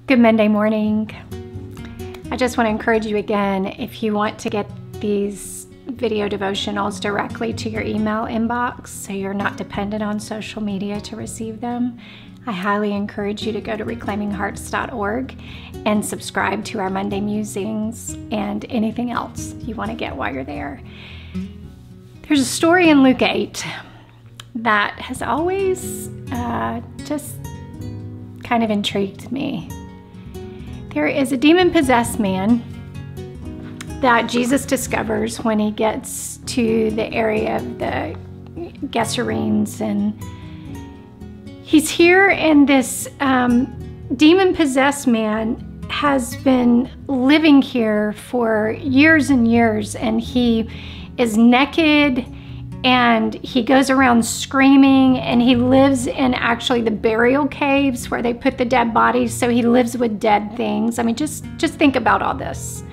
Good Monday morning. I just want to encourage you again, if you want to get these video devotionals directly to your email inbox so you're not dependent on social media to receive them, I highly encourage you to go to reclaiminghearts.org and subscribe to our Monday musings and anything else you want to get while you're there. There's a story in Luke 8 that has always just kind of intrigued me. There is a demon-possessed man that Jesus discovers when he gets to the area of the Gerasenes, and he's here, and this demon-possessed man has been living here for years and years, and he is naked, and he goes around screaming, and he lives in actually the burial caves where they put the dead bodies, so he lives with dead things. I mean, just think about all this.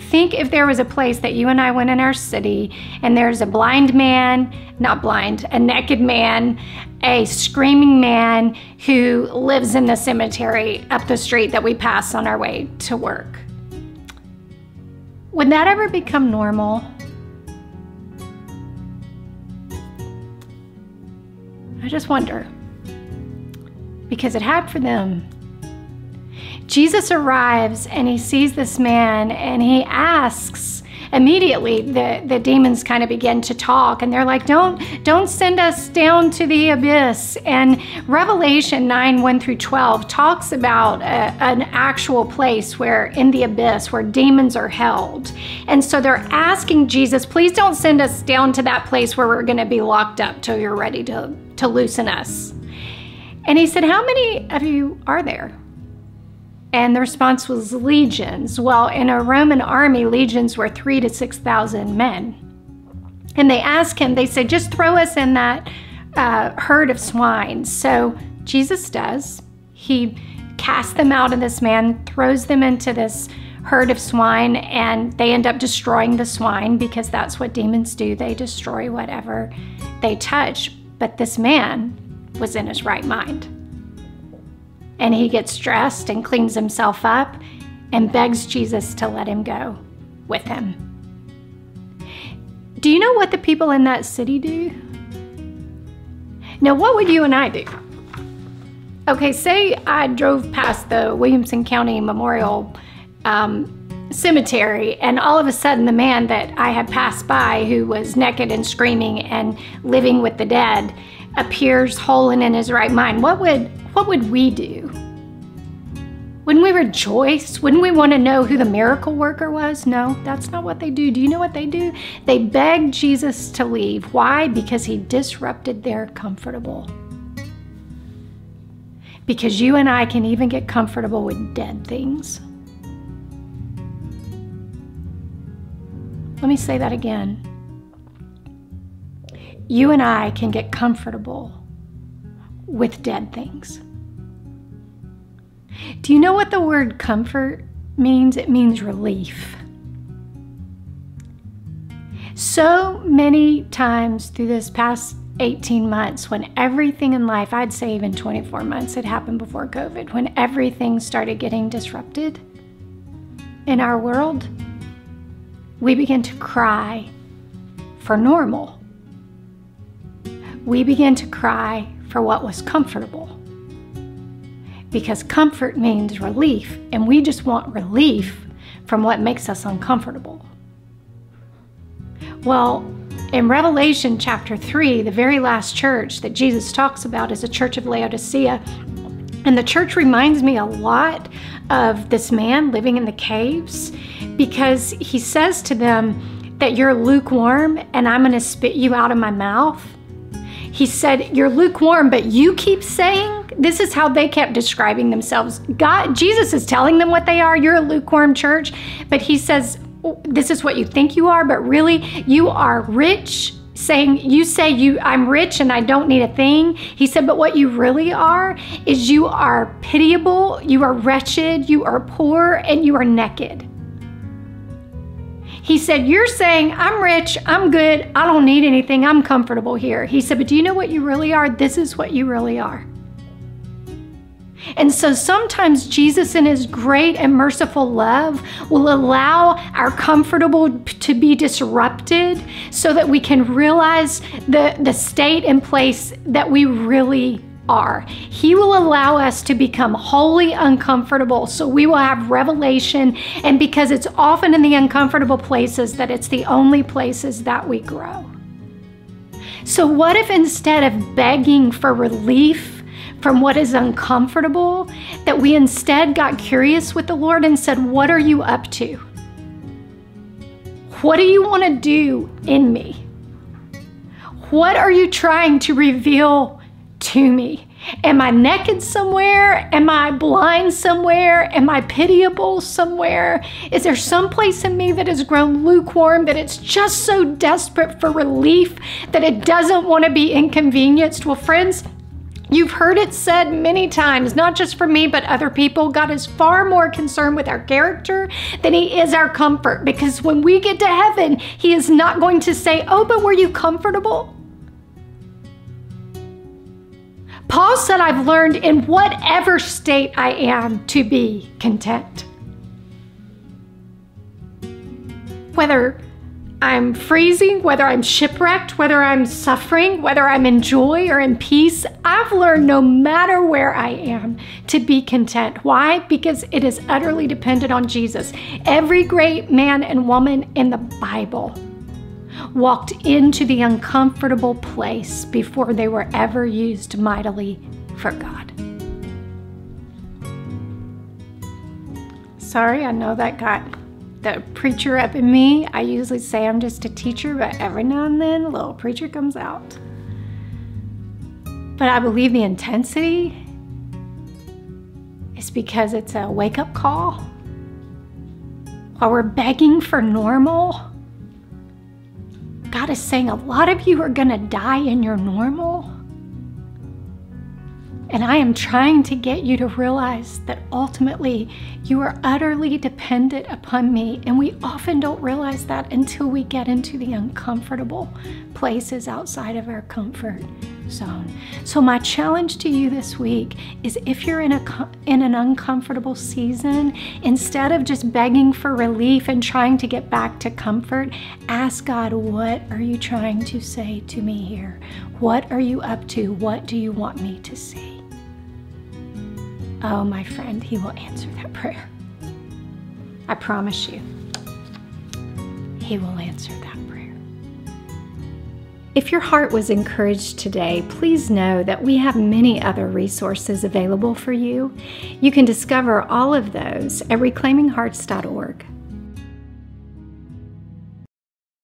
Think if there was a place that you and I went in our city, and there's a blind man, not blind, a naked man, a screaming man who lives in the cemetery up the street that we pass on our way to work. Would that ever become normal? I just wonder, because it had for them. Jesus arrives and he sees this man and he asks, immediately the demons kind of begin to talk, and they're like, don't send us down to the abyss. And Revelation 9:1-12 talks about an actual place where in the abyss where demons are held. And so they're asking Jesus, please don't send us down to that place where we're going to be locked up till you're ready to loosen us. And he said, how many of you are there? And the response was legions. Well, in a Roman army, legions were 3,000 to 6,000 men. And they asked him, they said, just throw us in that herd of swine. So Jesus does. He casts them out of this man, throws them into this herd of swine, and they end up destroying the swine, because that's what demons do. They destroy whatever they touch. But this man was in his right mind. And he gets dressed and cleans himself up and begs Jesus to let him go with him. Do you know what the people in that city do? Now, what would you and I do? Okay, say I drove past the Williamson County Memorial Cemetery, and all of a sudden the man that I had passed by, who was naked and screaming and living with the dead, appears whole and in his right mind. What would we do? Wouldn't we rejoice? Wouldn't we want to know who the miracle worker was? No, that's not what they do. Do you know what they do? They beg Jesus to leave. Why? Because he disrupted their comfortable. Because you and I can even get comfortable with dead things. Let me say that again. You and I can get comfortable with dead things. Do you know what the word comfort means? It means relief. So many times through this past 18 months, when everything in life, I'd say even 24 months, it happened before COVID, when everything started getting disrupted in our world, we begin to cry for normal. We begin to cry for what was comfortable. Because comfort means relief, and we just want relief from what makes us uncomfortable. Well, in Revelation chapter 3, the very last church that Jesus talks about is the church of Laodicea. And the church reminds me a lot of this man living in the caves, because he says to them that you're lukewarm and I'm going to spit you out of my mouth. He said, you're lukewarm, but you keep saying, this is how they kept describing themselves. Jesus is telling them what they are. You're a lukewarm church. But he says, this is what you think you are, but really you are rich, I'm rich and I don't need a thing. He said, but what you really are is you are pitiable, you are wretched, you are poor, and you are naked. He said, you're saying, I'm rich, I'm good, I don't need anything, I'm comfortable here. He said, but do you know what you really are? This is what you really are. And so sometimes Jesus, in his great and merciful love, will allow our comfortable to be disrupted so that we can realize the state and place that we really are. He will allow us to become wholly uncomfortable so we will have revelation, and because it's often in the uncomfortable places that it's the only places that we grow. So what if instead of begging for relief from what is uncomfortable, that we instead got curious with the Lord and said, what are you up to? What do you want to do in me? What are you trying to reveal to me? Am I naked somewhere? Am I blind somewhere? Am I pitiable somewhere? Is there some place in me that has grown lukewarm, that it's just so desperate for relief that it doesn't want to be inconvenienced? Well, friends, you've heard it said many times, not just from me, but other people, God is far more concerned with our character than he is our comfort. Because when we get to heaven, he is not going to say, oh, but were you comfortable? Paul said, I've learned in whatever state I am to be content. Whether I'm freezing, whether I'm shipwrecked, whether I'm suffering, whether I'm in joy or in peace, I've learned no matter where I am to be content. Why? Because it is utterly dependent on Jesus. Every great man and woman in the Bible walked into the uncomfortable place before they were ever used mightily for God. Sorry, I know that got the preacher up in me. I usually say I'm just a teacher, but every now and then a little preacher comes out. But I believe the intensity is because it's a wake-up call. While we're begging for normal, God is saying a lot of you are gonna die in your normal. And I am trying to get you to realize that ultimately you are utterly dependent upon me. And we often don't realize that until we get into the uncomfortable places outside of our comfort zone. So my challenge to you this week is, if you're in an uncomfortable season, instead of just begging for relief and trying to get back to comfort, ask God, what are you trying to say to me here? What are you up to? What do you want me to see? Oh, my friend, he will answer that prayer. I promise you, he will answer that prayer. If your heart was encouraged today, please know that we have many other resources available for you. You can discover all of those at reclaiminghearts.org.